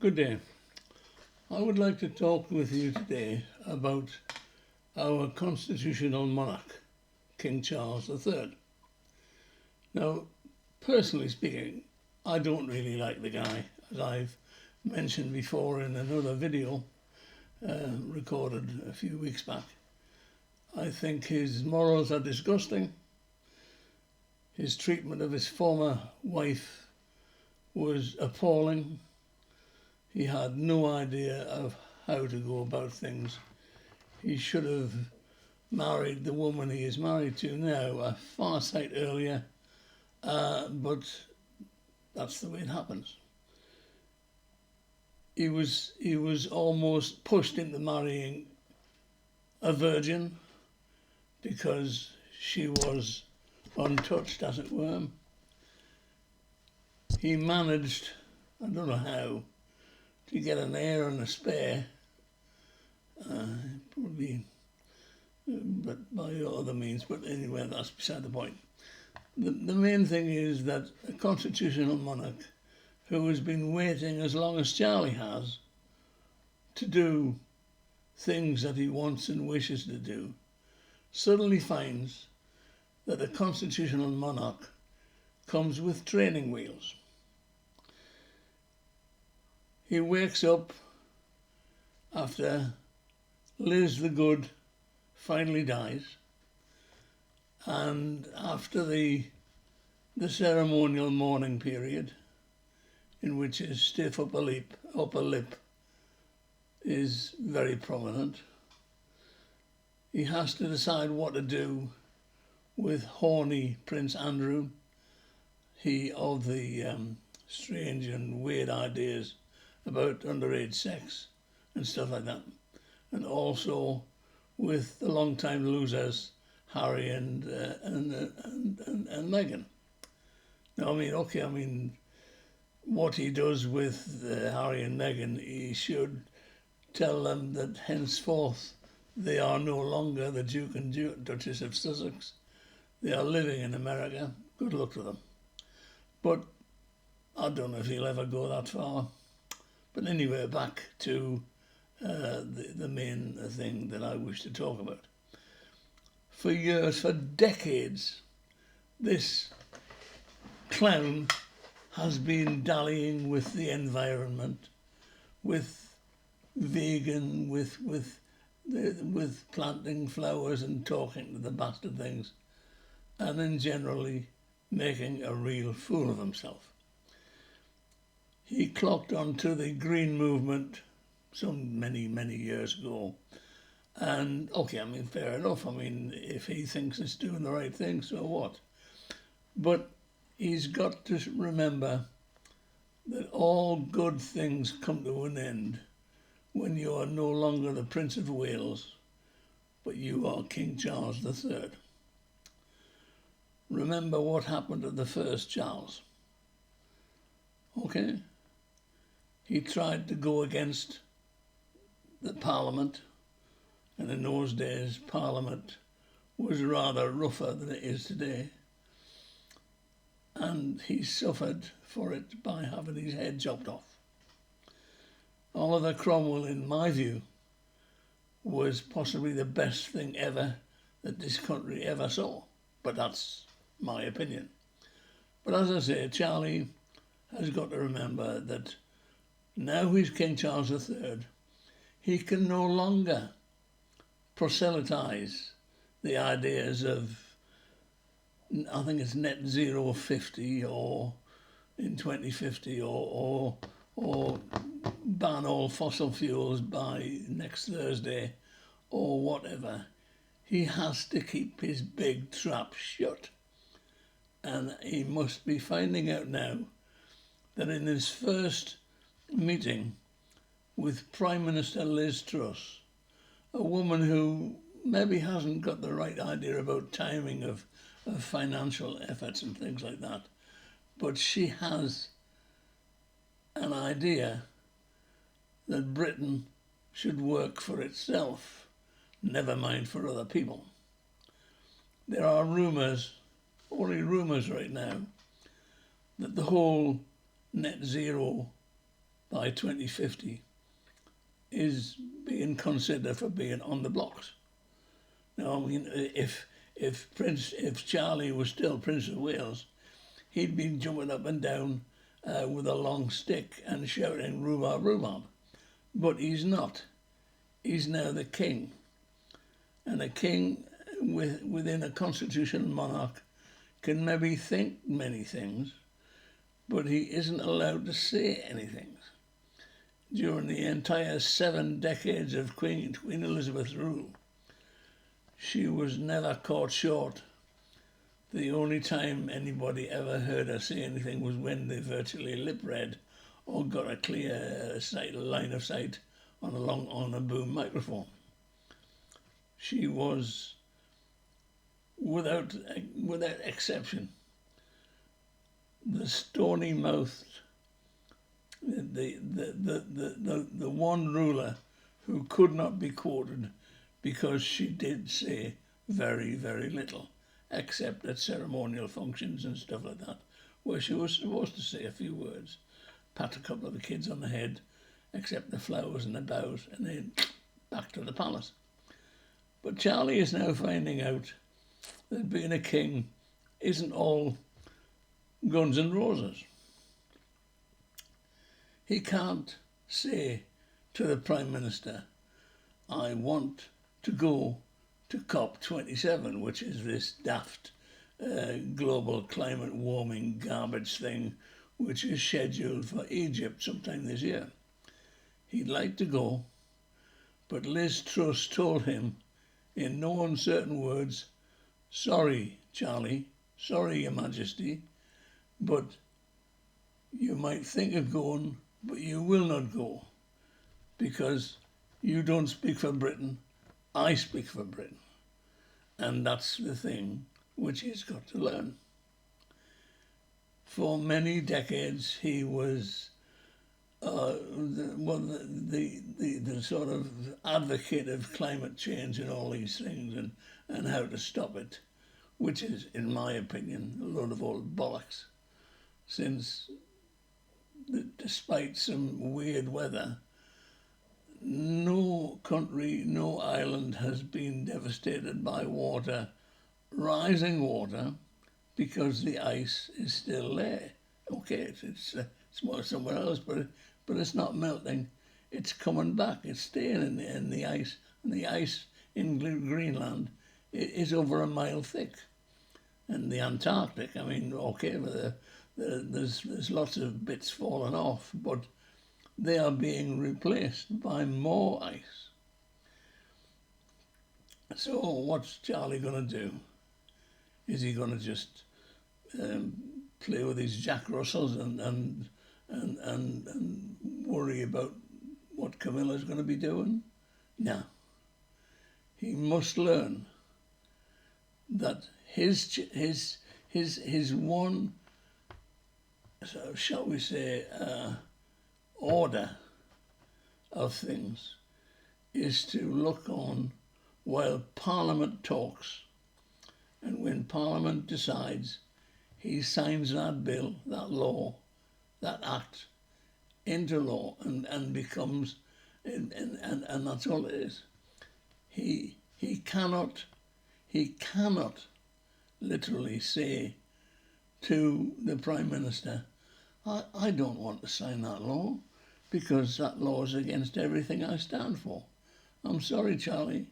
Good day. I would like to talk with you today about our constitutional monarch, King Charles III. Now, personally speaking, I don't really like the guy, as I've mentioned before in another video recorded a few weeks back. I think his morals are disgusting. His treatment of his former wife was appalling. He had no idea of how to go about things. He should have married the woman he is married to now a far sight earlier, but that's the way it happens. He was almost pushed into marrying a virgin because she was untouched, as it were. He managed, I don't know how, to get an heir and a spare, probably, but by other means. But anyway, that's beside the point. The main thing is that a constitutional monarch who has been waiting as long as Charlie has to do things that he wants and wishes to do, suddenly finds that a constitutional monarch comes with training wheels. He wakes up after Liz the Good finally dies, and after the ceremonial mourning period, in which his stiff upper lip is very prominent, he has to decide what to do with horny Prince Andrew, he of the strange and weird ideas about underage sex and stuff like that, and also with the long-time losers Harry and Meghan. Now, what he does with Harry and Meghan, he should tell them that henceforth they are no longer the Duke and Duchess of Sussex. They are living in America. Good luck to them. But I don't know if he'll ever go that far. But anyway, back to the main thing that I wish to talk about. For years, for decades, this clown has been dallying with the environment, with vegan, with planting flowers and talking to the bastard things, and then generally making a real fool of himself. He clocked onto the Green Movement some many years ago, and fair enough. If he thinks it's doing the right thing, so what? But he's got to remember that all good things come to an end when you are no longer the Prince of Wales, but you are King Charles III. Remember what happened to the first Charles. Okay? He tried to go against the Parliament, and in those days Parliament was rather rougher than it is today, and he suffered for it by having his head chopped off. Oliver Cromwell, in my view, was possibly the best thing ever that this country ever saw, but that's my opinion. But as I say, Charlie has got to remember that now he's King Charles III, he can no longer proselytise the ideas of, I think it's net zero 50 or in 2050 or ban all fossil fuels by next Thursday or whatever. He has to keep his big trap shut. And he must be finding out now that in his first meeting with Prime Minister Liz Truss, a woman who maybe hasn't got the right idea about timing of financial efforts and things like that, but she has an idea that Britain should work for itself, never mind for other people. There are rumours, only rumours right now, that the whole net zero by 2050 is being considered for being on the blocks. Now, I mean, if Charlie was still Prince of Wales, he'd been jumping up and down with a long stick and shouting "rhubarb, rhubarb." But he's not. He's now the king. And a king within a constitutional monarch can maybe think many things, but he isn't allowed to say anything. During the entire 7 decades of Queen Elizabeth's rule, she was never caught short. The only time anybody ever heard her say anything was when they virtually lip read or got a clear line of sight on a boom microphone. She was, without exception, the stony-mouthed, the one ruler who could not be quoted because she did say very, very little, except at ceremonial functions and stuff like that, where she was supposed to say a few words, pat a couple of the kids on the head, accept the flowers and the bows, and then back to the palace. But Charlie is now finding out that being a king isn't all guns and roses. He can't say to the Prime Minister, I want to go to COP27, which is this daft global climate warming garbage thing, which is scheduled for Egypt sometime this year. He'd like to go, but Liz Truss told him in no uncertain words, sorry, Charlie, sorry, Your Majesty, but you might think of going, but you will not go, because you don't speak for Britain, I speak for Britain. And that's the thing which he's got to learn. For many decades, he was the sort of advocate of climate change and all these things and how to stop it, which is, in my opinion, a load of old bollocks. Since, despite some weird weather, no country, no island has been devastated by water, rising water, because the ice is still there. Okay, it's more somewhere else, but it's not melting. It's coming back. It's staying in the ice, and the ice in Greenland is over a mile thick. And the Antarctic, I mean, okay, there's lots of bits falling off, but they are being replaced by more ice. So what's Charlie going to do? Is he going to just play with his Jack Russells and worry about what Camilla's going to be doing? No. He must learn that his one, shall we say, order of things is to look on while Parliament talks, and when Parliament decides, he signs that bill, that law, that act into law and becomes, and that's all it is. He cannot literally say to the Prime Minister, I don't want to sign that law because that law is against everything I stand for. I'm sorry, Charlie,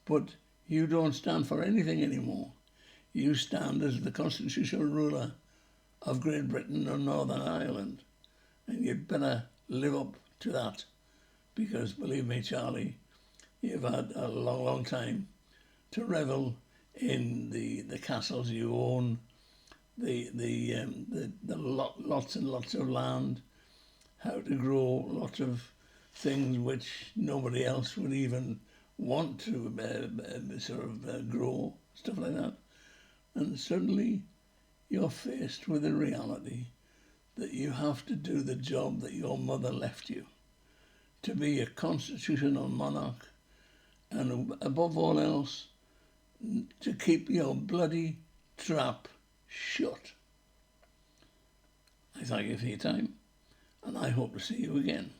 but you don't stand for anything anymore. You stand as the constitutional ruler of Great Britain or Northern Ireland, and you'd better live up to that, because believe me, Charlie, you've had a long, long time to revel in the castles you own, the lots and lots of land, how to grow lots of things which nobody else would even want to grow, stuff like that. And suddenly you're faced with the reality that you have to do the job that your mother left you, to be a constitutional monarch, and above all else, to keep your bloody trap shut. I thank you for your time. and I hope to see you again.